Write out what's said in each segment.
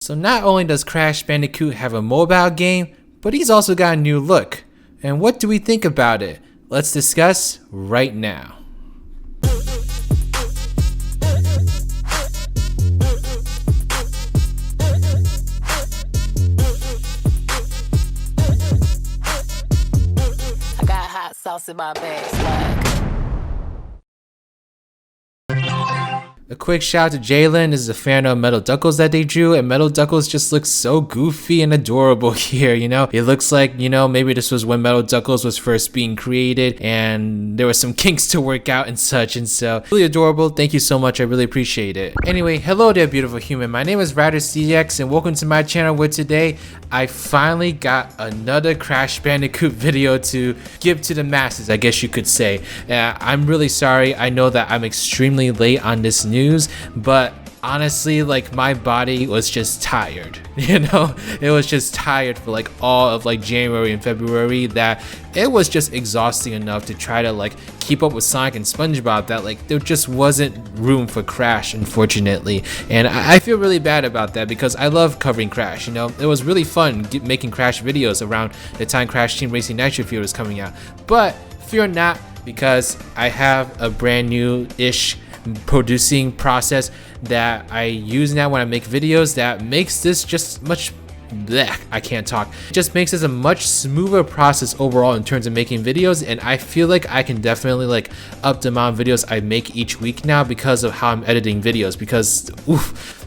So not only does Crash Bandicoot have a mobile game, but he's also got a new look. And what do we think about it? Let's discuss right now. I got hot sauce in my bag, swag. A quick shout out to Jalen. This is a fan of Metal Duckles that they drew, and Metal Duckles just looks so goofy and adorable here, It looks like, maybe this was when Metal Duckles was first being created and there was some kinks to work out and such, and so really adorable. Thank you so much, I really appreciate it. Anyway, hello there beautiful human. My name is RidersDX and welcome to my channel, where today I finally got another Crash Bandicoot video to give to the masses, I guess you could say. I'm really sorry, I know that I'm extremely late on this news, but honestly, my body was just tired. It was just tired for all of January and February, that it was just exhausting enough to try to keep up with Sonic and SpongeBob, that there just wasn't room for Crash, unfortunately. And I feel really bad about that because I love covering Crash. It was really fun making Crash videos around the time Crash Team Racing Nitro was coming out. But fear not, because I have a brand new-ish producing process that I use now when I make videos that makes this just much I can't talk. It just makes this a much smoother process overall in terms of making videos, and I feel like I can definitely up the amount of videos I make each week now because of how I'm editing videos, because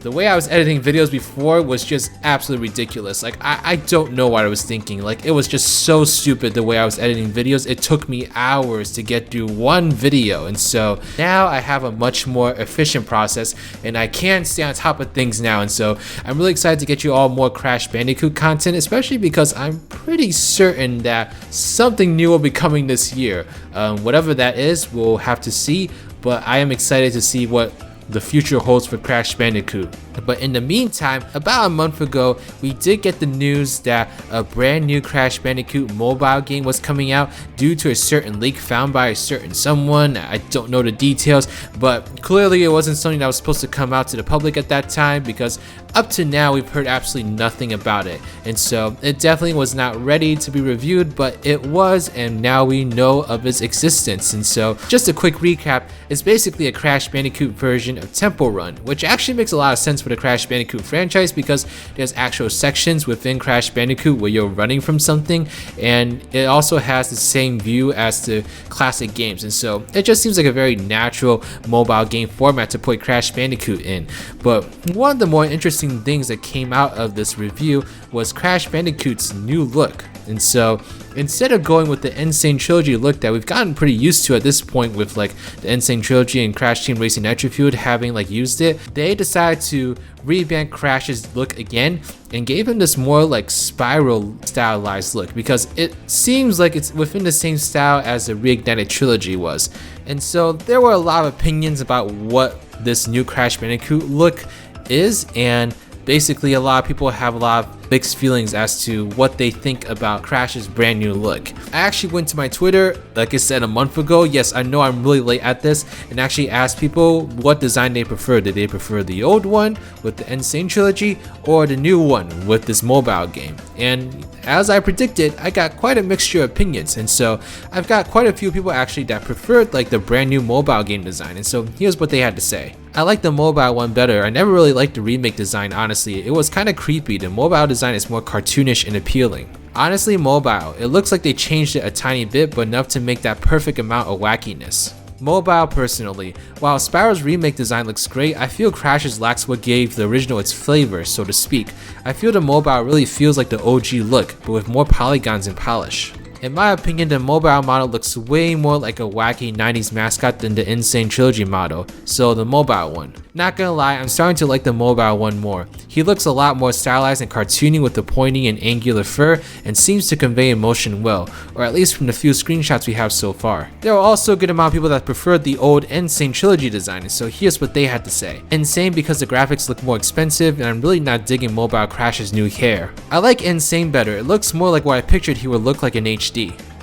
the way I was editing videos before was just absolutely ridiculous. I don't know what I was thinking. It was just so stupid the way I was editing videos. It took me hours to get through one video, and so now I have a much more efficient process and I can stay on top of things now, and so I'm really excited to get you all more Crash Bandicoot content, especially because I'm pretty certain that something new will be coming this year. Whatever that is, we'll have to see, but I am excited to see what the future holds for Crash Bandicoot. But in the meantime, about a month ago, we did get the news that a brand new Crash Bandicoot mobile game was coming out due to a certain leak found by a certain someone. I don't know the details, but clearly it wasn't something that was supposed to come out to the public at that time, because up to now we've heard absolutely nothing about it. And so it definitely was not ready to be reviewed, but it was, and now we know of its existence. And so just a quick recap, it's basically a Crash Bandicoot version of Temple Run, which actually makes a lot of sense for the Crash Bandicoot franchise, because there's actual sections within Crash Bandicoot where you're running from something, and it also has the same view as the classic games, and so it just seems like a very natural mobile game format to put Crash Bandicoot in. But one of the more interesting things that came out of this review was Crash Bandicoot's new look. And so instead of going with the Insane Trilogy look that we've gotten pretty used to at this point with the Insane Trilogy and Crash Team Racing Nitro having used it, they decided to revamp Crash's look again and gave him this more spiral stylized look, because it seems like it's within the same style as the Reignited Trilogy was. And so there were a lot of opinions about what this new Crash Bandicoot look is, and basically a lot of people have a lot of mixed feelings as to what they think about Crash's brand new look. I actually went to my Twitter, like I said, a month ago. Yes, I know I'm really late at this, and actually asked people what design they prefer. Did they prefer the old one with the Insane Trilogy or the new one with this mobile game? And as I predicted, I got quite a mixture of opinions, and so I've got quite a few people actually that preferred the brand new mobile game design, and so here's what they had to say. I like the mobile one better. I never really liked the remake design, honestly. It was kind of creepy. The mobile design is more cartoonish and appealing. Honestly, mobile, it looks like they changed it a tiny bit, but enough to make that perfect amount of wackiness. Mobile, personally, while Spyro's remake design looks great, I feel Crash's lacks what gave the original its flavor, so to speak. I feel the mobile really feels like the OG look, but with more polygons and polish. In my opinion, the mobile model looks way more like a wacky 90s mascot than the Insane Trilogy model, so the mobile one. Not gonna lie, I'm starting to like the mobile one more. He looks a lot more stylized and cartoony with the pointy and angular fur, and seems to convey emotion well, or at least from the few screenshots we have so far. There are also a good amount of people that preferred the old Insane Trilogy design, and so here's what they had to say. Insane because the graphics look more expensive, and I'm really not digging mobile Crash's new hair. I like Insane better. It looks more like what I pictured he would look like in HD.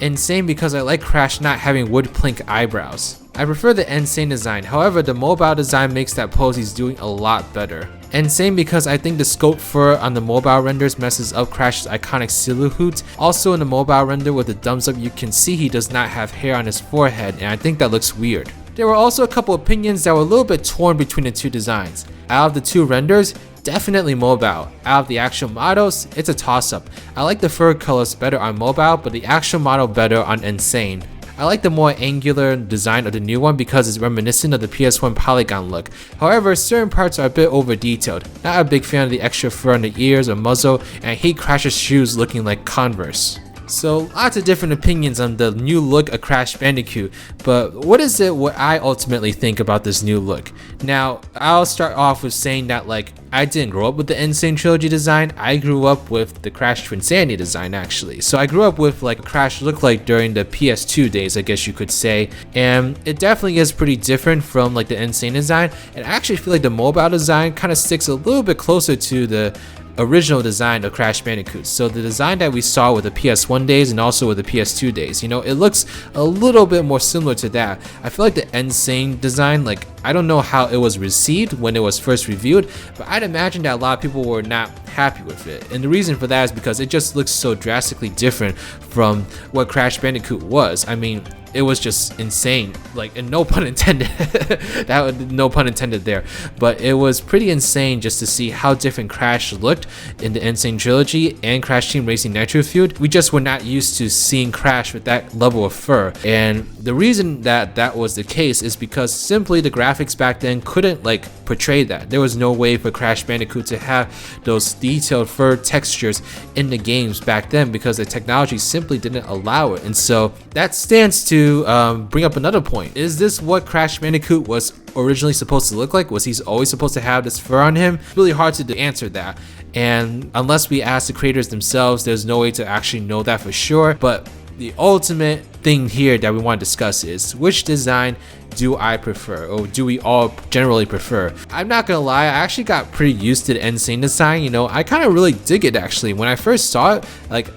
Insane because I like Crash not having wood plank eyebrows. I prefer the Insane design, however the mobile design makes that pose he's doing a lot better. and same because I think the scope fur on the mobile renders messes up Crash's iconic silhouette. Also in the mobile render with the thumbs up, you can see he does not have hair on his forehead, and I think that looks weird. There were also a couple opinions that were a little bit torn between the two designs. Out of the two renders, definitely mobile. Out of the actual models, it's a toss-up. I like the fur colors better on mobile, but the actual model better on Insane. I like the more angular design of the new one because it's reminiscent of the PS1 polygon look. However, certain parts are a bit over detailed. Not a big fan of the extra fur on the ears or muzzle, and I hate Crash's shoes looking like Converse. So lots of different opinions on the new look of Crash Bandicoot, but what I ultimately think about this new look? Now, I'll start off with saying that I didn't grow up with the Insane Trilogy design. I grew up with the Crash Twinsanity design actually. So I grew up with Crash looked like during the PS2 days, I guess you could say. And it definitely is pretty different from the Insane design. And I actually feel like the mobile design kind of sticks a little bit closer to the original design of Crash Bandicoot. So the design that we saw with the PS1 days and also with the PS2 days, it looks a little bit more similar to that. I feel like the Insane design, I don't know how it was received when it was first reviewed, but I'd imagine that a lot of people were not happy with it. And the reason for that is because it just looks so drastically different from what Crash Bandicoot was. I mean, it was just insane, and no pun intended. No pun intended there, but it was pretty insane just to see how different Crash looked in the Insane Trilogy and Crash Team Racing Nitro feud. We just were not used to seeing Crash with that level of fur, and the reason that was the case is because simply the graphics back then couldn't portray that. There was no way for Crash Bandicoot to have those detailed fur textures in the games back then because the technology simply didn't allow it. And so that stands to bring up another point. Is this what Crash Bandicoot was originally supposed to look like? Was he always supposed to have this fur on him? It's really hard to answer that, and unless we ask the creators themselves, there's no way to actually know that for sure. But the ultimate thing here that we want to discuss is which design do I prefer, or do we all generally prefer? I'm not gonna lie, I actually got pretty used to the Insane design. I kind of really dig it actually. When I first saw it,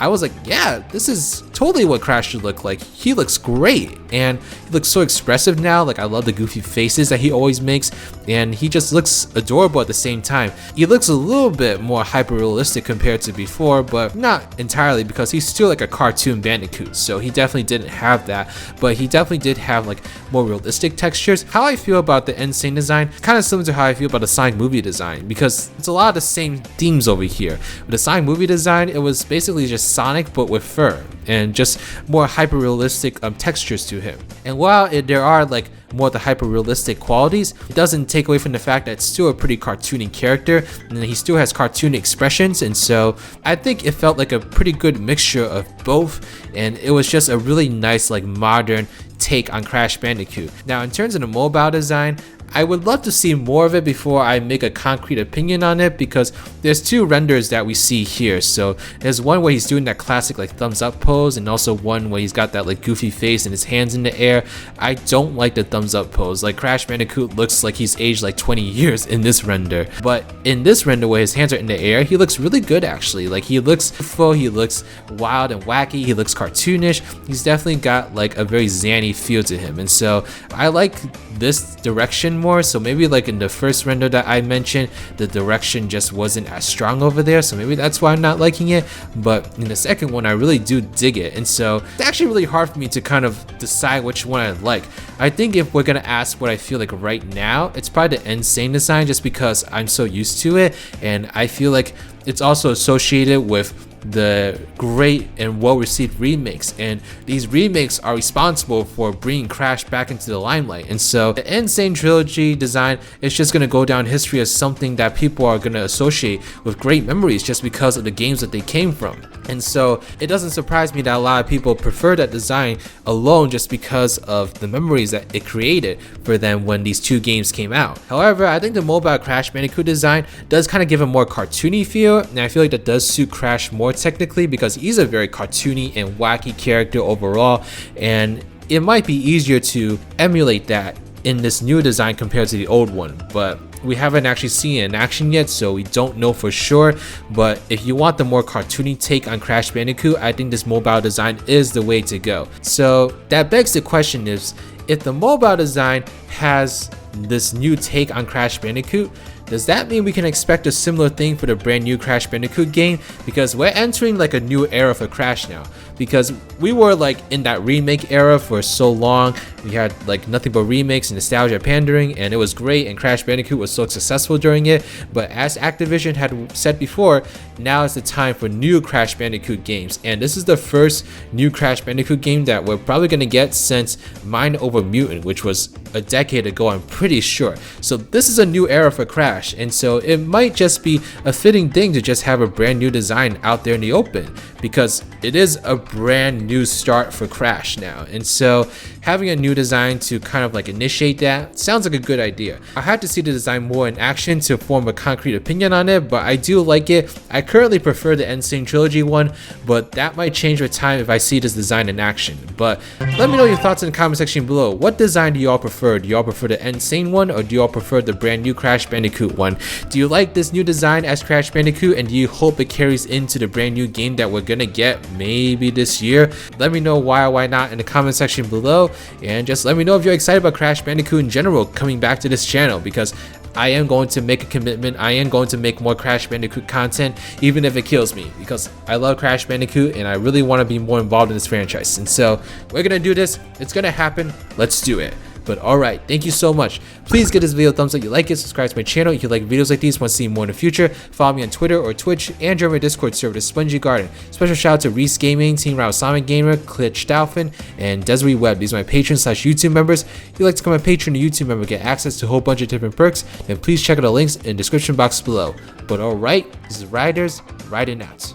I was like, yeah, this is totally what Crash should look like. He looks great, and he looks so expressive now. I love the goofy faces that he always makes, and he just looks adorable at the same time. He looks a little bit more hyper realistic compared to before, but not entirely, because he's still a cartoon Bandicoot, so he definitely didn't have that, but he definitely did have more realistic textures. How I feel about the Insane design, kind of similar to how I feel about the Sonic movie design, because it's a lot of the same themes over here. With the Sonic movie design, it was basically just Sonic but with fur and just more hyper realistic textures to him. And while there are more of the hyper realistic qualities, it doesn't take away from the fact that it's still a pretty cartoony character, and he still has cartoon expressions. And so I think it felt like a pretty good mixture of both, and it was just a really nice modern take on Crash Bandicoot. Now in terms of the mobile design, I would love to see more of it before I make a concrete opinion on it, because there's two renders that we see here. So there's one where he's doing that classic thumbs up pose, and also one where he's got that goofy face and his hands in the air. I don't like the thumbs up pose. Crash Bandicoot looks like he's aged 20 years in this render, but in this render where his hands are in the air, he looks really good actually. He looks full, he looks wild and wacky, he looks cartoonish. He's definitely got a very zany feel to him, and so I like this direction more. So maybe in the first render that I mentioned, the direction just wasn't as strong over there, so maybe that's why I'm not liking it. But in the second one, I really do dig it, and so it's actually really hard for me to kind of decide which one I like. I think if we're gonna ask what I feel right now, it's probably the Insane design, just because I'm so used to it, and I feel it's also associated with the great and well-received remakes, and these remakes are responsible for bringing Crash back into the limelight. And so the Insane Trilogy design is just going to go down history as something that people are going to associate with great memories just because of the games that they came from. And so it doesn't surprise me that a lot of people prefer that design alone just because of the memories that it created for them when these two games came out. However, I think the mobile Crash Bandicoot design does kind of give a more cartoony feel, and I feel that does suit Crash more technically, because he's a very cartoony and wacky character overall, and it might be easier to emulate that in this new design compared to the old one. But we haven't actually seen it in action yet, so we don't know for sure. But if you want the more cartoony take on Crash Bandicoot, I think this mobile design is the way to go. So that begs the question is, if the mobile design has this new take on Crash Bandicoot, does that mean we can expect a similar thing for the brand new Crash Bandicoot game? Because we're entering like a new era for Crash now. Because we were like in that remake era for so long. We had like nothing but remakes and nostalgia pandering, and it was great, and Crash Bandicoot was so successful during it. But as Activision had said before, now is the time for new Crash Bandicoot games, and this is the first new Crash Bandicoot game that we're probably going to get since Mind Over Mutant, which was a decade ago, I'm pretty sure. So this is a new era for Crash, and so it might just be a fitting thing to just have a brand new design out there in the open, because it is a brand new start for Crash now. And so having a new design to kind of like initiate that sounds like a good idea. I had to see the design more in action to form a concrete opinion on it, but I do like it. I currently prefer the Insane Trilogy one, but that might change with time if I see this design in action. But let me know your thoughts in the comment section below. What design do y'all prefer? Do y'all prefer the Insane one, or do y'all prefer the brand new Crash Bandicoot one? Do you like this new design as Crash Bandicoot, and do you hope it carries into the brand new game that we're gonna get maybe this year? Let me know why or why not in the comment section below, and just let me know if you're excited about Crash Bandicoot in general coming back to this channel, because I am going to make a commitment. I am going to make more Crash Bandicoot content, even if it kills me, because I love Crash Bandicoot and I really want to be more involved in this franchise. And so we're gonna do this. It's gonna happen. Let's do it. But alright, thank you so much. Please give this video a thumbs up if you like it, subscribe to my channel if you like videos like these, want to see more in the future. Follow me on Twitter or Twitch, and join my Discord server, the Spongy Garden. Special shout out to Reese Gaming, Team Sonic Gamer, Klitch Dolphin, and Desiree Webb. These are my patrons / YouTube members. If you'd like to become a patron or YouTube member, get access to a whole bunch of different perks, then please check out the links in the description box below. But alright, this is Riders, riding out.